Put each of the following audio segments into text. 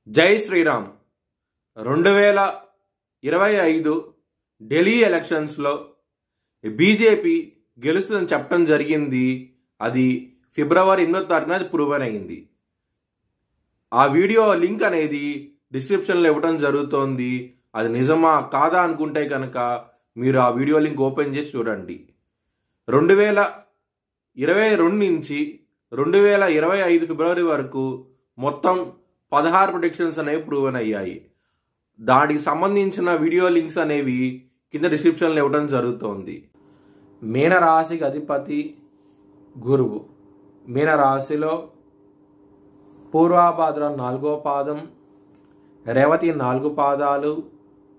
జై శ్రీరామ్. 2025 ఢిల్లీ ఎలక్షన్స్లో బీజేపీ గెలుస్తుందని చెప్పడం జరిగింది. అది ఫిబ్రవరి 8వ తారీఖున ప్రూవ్ అయింది. ఆ వీడియో లింక్ అనేది డిస్క్రిప్షన్లో ఇవ్వడం జరుగుతోంది. అది నిజమా కాదా అనుకుంటే కనుక మీరు ఆ వీడియో లింక్ ఓపెన్ చేసి చూడండి. 2022 నుంచి 2025 ఫిబ్రవరి వరకు మొత్తం 16 ప్రొడిక్షన్స్ అనేవి ప్రూవన్ అయ్యాయి. దానికి సంబంధించిన వీడియో లింక్స్ అనేవి కింద డిస్క్రిప్షన్లో ఇవ్వడం జరుగుతోంది. మీనరాశికి అధిపతి గురువు. మీనరాశిలో పూర్వాభాద్ర 4వ పాదం, రేవతి 4 పాదాలు,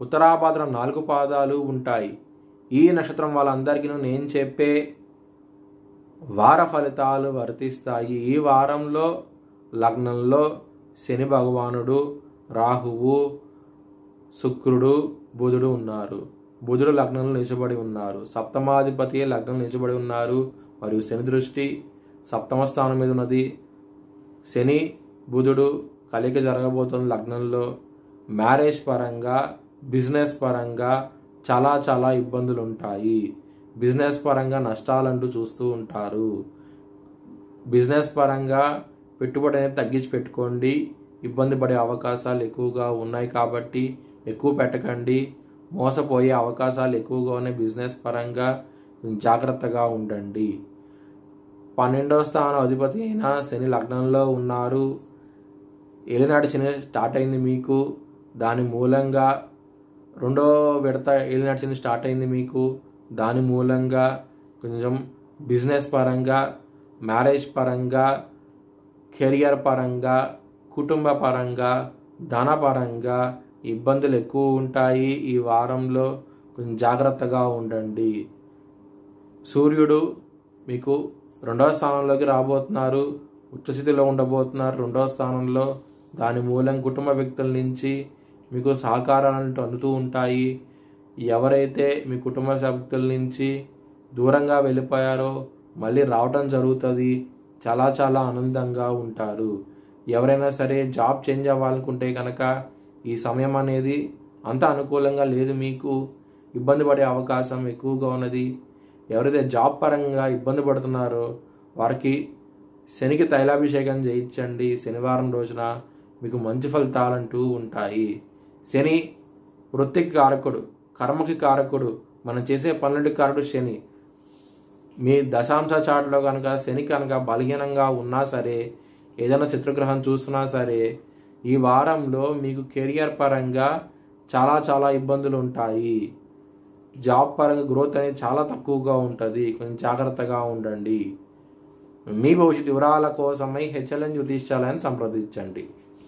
ఉత్తరాభాద్ర 4 పాదాలు ఉంటాయి. ఈ నక్షత్రం వాళ్ళందరికీ నేను చెప్పే వార ఫలితాలు వర్తిస్తాయి. ఈ వారంలో లగ్నంలో శని భగవానుడు, రాహువు, శుక్రుడు, బుధుడు ఉన్నారు. బుధుడు లగ్నంలో నిలిచబడి ఉన్నారు. సప్తమాధిపతి లగ్నం నిలిచబడి ఉన్నారు. మరియు శని దృష్టి సప్తమ స్థానం మీద ఉన్నది. శని బుధుడు కలిక జరగబోతున్న లగ్నంలో మ్యారేజ్ పరంగా, బిజినెస్ పరంగా చాలా ఇబ్బందులు ఉంటాయి. బిజినెస్ పరంగా నష్టాలంటూ చూస్తూ ఉంటారు. బిజినెస్ పరంగా పెట్టుబడి అనేది తగ్గించి పెట్టుకోండి. ఇబ్బంది పడే అవకాశాలు ఎక్కువగా ఉన్నాయి కాబట్టి ఎక్కువ పెట్టకండి. మోసపోయే అవకాశాలు ఎక్కువగా ఉన్నాయి. బిజినెస్ పరంగా జాగ్రత్తగా ఉండండి. 12వ స్థానం అధిపతి అయిన శని లగ్నంలో ఉన్నారు. ఏలినాటి శని స్టార్ట్ అయింది మీకు. దాని మూలంగా 2వ విడత ఏలినాటి శని స్టార్ట్ అయింది మీకు. దాని మూలంగా కొంచెం బిజినెస్ పరంగా, మ్యారేజ్ పరంగా, కెరియర్ పరంగా, కుటుంబ పరంగా, ధనపరంగా ఇబ్బందులు ఎక్కువ ఉంటాయి. ఈ వారంలో కొంచెం జాగ్రత్తగా ఉండండి. సూర్యుడు మీకు 2వ స్థానంలోకి రాబోతున్నారు. ఉచ్చస్థితిలో ఉండబోతున్నారు 2వ స్థానంలో. దాని మూలం కుటుంబ వ్యక్తుల నుంచి మీకు సహకారాలు అందుతూ ఉంటాయి. ఎవరైతే మీ కుటుంబ సభ్యుల నుంచి దూరంగా వెళ్ళిపోయారో మళ్ళీ రావటం జరుగుతుంది. చాలా ఆనందంగా ఉంటారు. ఎవరైనా సరే జాబ్ చేంజ్ అవ్వాలనుకుంటే కనుక ఈ సమయం అనేది అంత అనుకూలంగా లేదు. మీకు ఇబ్బంది పడే అవకాశం ఎక్కువగా ఉన్నది. ఎవరైతే జాబ్ పరంగా ఇబ్బంది పడుతున్నారో వారికి శనికి తైలాభిషేకం చేయించండి. శనివారం రోజున మీకు మంచి ఫలితాలంటూ ఉంటాయి. శని వృత్తికి కారకుడు, కర్మకి కారకుడు, మనం చేసే పనులకి కారకుడు శని. మీ దశాంశ చాటులో కనుక శని కనుక బలహీనంగా ఉన్నా సరే, ఏదైనా శత్రుగ్రహం చూస్తున్నా సరే, ఈ వారంలో మీకు కెరియర్ పరంగా చాలా ఇబ్బందులు ఉంటాయి. జాబ్ పరంగా గ్రోత్ అనేది చాలా తక్కువగా ఉంటుంది. కొంచెం జాగ్రత్తగా ఉండండి. మీ భవిష్యత్ వివరాల కోసమై HLN జ్యోతిష్యాలయాన్ని సంప్రదించండి.